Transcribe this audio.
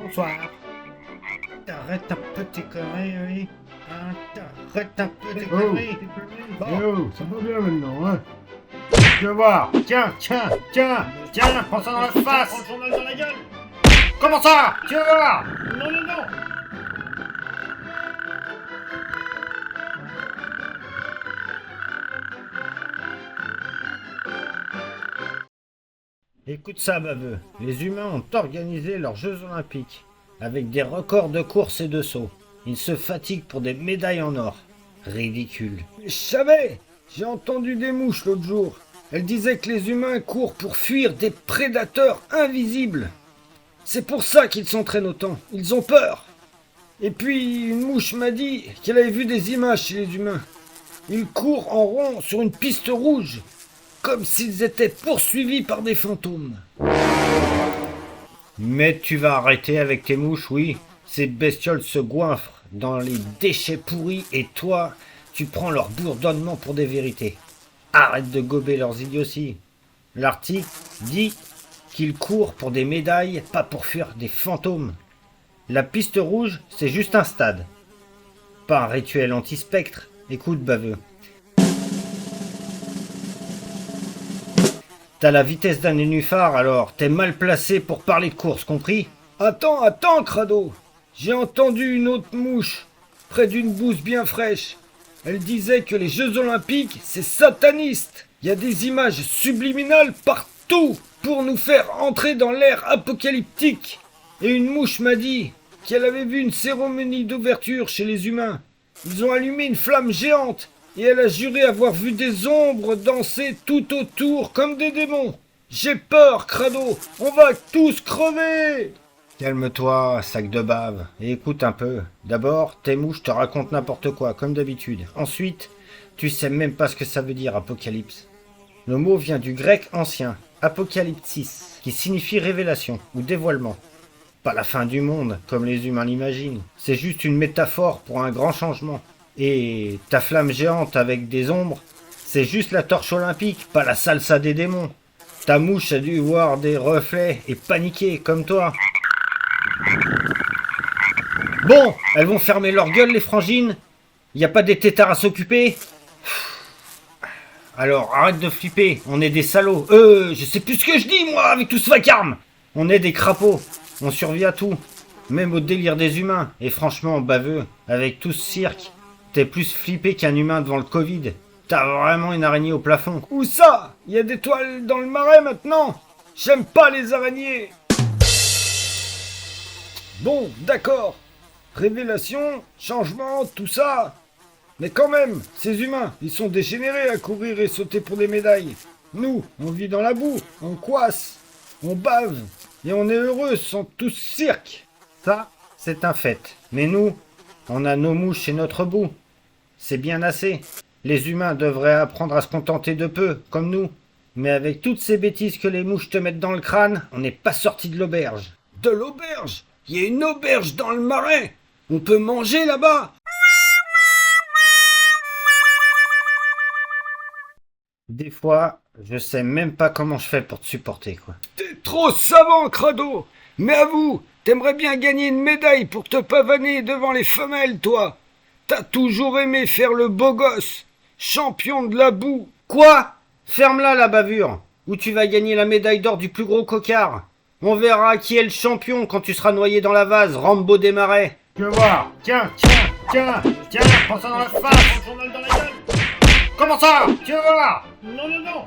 Bonsoir. T'arrêtes ta petite connerie, oui. Hein, t'arrêtes ta petite connerie. Bon. Oh, ça va bien maintenant, hein? Tu vas voir. Tiens, prends ça dans la face. Prends le journal dans la gueule. Comment ça? Tu vas voir. Non. Écoute ça, baveux. Les humains ont organisé leurs Jeux Olympiques, avec des records de course et de saut. Ils se fatiguent pour des médailles en or. Ridicule. Je savais! J'ai entendu des mouches l'autre jour. Elles disaient que les humains courent pour fuir des prédateurs invisibles. C'est pour ça qu'ils s'entraînent autant. Ils ont peur. Et puis, une mouche m'a dit qu'elle avait vu des images chez les humains. Ils courent en rond sur une piste rouge, comme s'ils étaient poursuivis par des fantômes. Mais tu vas arrêter avec tes mouches, oui. Ces bestioles se goinfrent dans les déchets pourris et toi, tu prends leur bourdonnement pour des vérités. Arrête de gober leurs idioties. L'article dit qu'ils courent pour des médailles, pas pour fuir des fantômes. La piste rouge, c'est juste un stade. Pas un rituel anti-spectre. Écoute, baveux. T'as la vitesse d'un nénuphar, alors t'es mal placé pour parler de course, compris? Attends, Crado. J'ai entendu une autre mouche, près d'une bouse bien fraîche. Elle disait que les Jeux Olympiques, c'est sataniste. Il y a des images subliminales partout pour nous faire entrer dans l'ère apocalyptique. Et une mouche m'a dit qu'elle avait vu une cérémonie d'ouverture chez les humains. Ils ont allumé une flamme géante et elle a juré avoir vu des ombres danser tout autour comme des démons. J'ai peur, Crado. On va tous crever. Calme-toi, sac de bave, et écoute un peu. D'abord, tes mouches te racontent n'importe quoi, comme d'habitude. Ensuite, tu sais même pas ce que ça veut dire, apocalypse. Le mot vient du grec ancien, apocalypsis, qui signifie révélation ou dévoilement. Pas la fin du monde, comme les humains l'imaginent. C'est juste une métaphore pour un grand changement. Et ta flamme géante avec des ombres, c'est juste la torche olympique, pas la salsa des démons. Ta mouche a dû voir des reflets et paniquer, comme toi. Bon, elles vont fermer leur gueule, les frangines. Y a pas des têtards à s'occuper? Alors, arrête de flipper, on est des salauds. Je sais plus ce que je dis, moi, avec tout ce vacarme. On est des crapauds, on survit à tout, même au délire des humains. Et franchement, baveux, avec tout ce cirque, t'es plus flippé qu'un humain devant le Covid. T'as vraiment une araignée au plafond. Où ça? Il y a des toiles dans le marais maintenant. J'aime pas les araignées. Bon, d'accord. Révélation, changement, tout ça. Mais quand même, ces humains, ils sont dégénérés à courir et sauter pour des médailles. Nous, on vit dans la boue, on coasse, on bave, et on est heureux sans tout ce cirque. Ça, c'est un fait. Mais nous, on a nos mouches et notre boue. C'est bien assez. Les humains devraient apprendre à se contenter de peu, comme nous. Mais avec toutes ces bêtises que les mouches te mettent dans le crâne, on n'est pas sorti de l'auberge. De l'auberge? Il y a une auberge dans le marais. On peut manger là-bas. Des fois, je sais même pas comment je fais pour te supporter, quoi. T'es trop savant, Crado. Mais avoue, t'aimerais bien gagner une médaille pour te pavaner devant les femelles, toi. T'as toujours aimé faire le beau gosse. Champion de la boue. Quoi? Ferme-la, la bavure, ou tu vas gagner la médaille d'or du plus gros cocard. On verra qui est le champion quand tu seras noyé dans la vase, Rambo des marais. Tu vas voir. Tiens, prends ça dans la face, prends le journal dans la gueule. Comment ça? Tu vas voir. Non.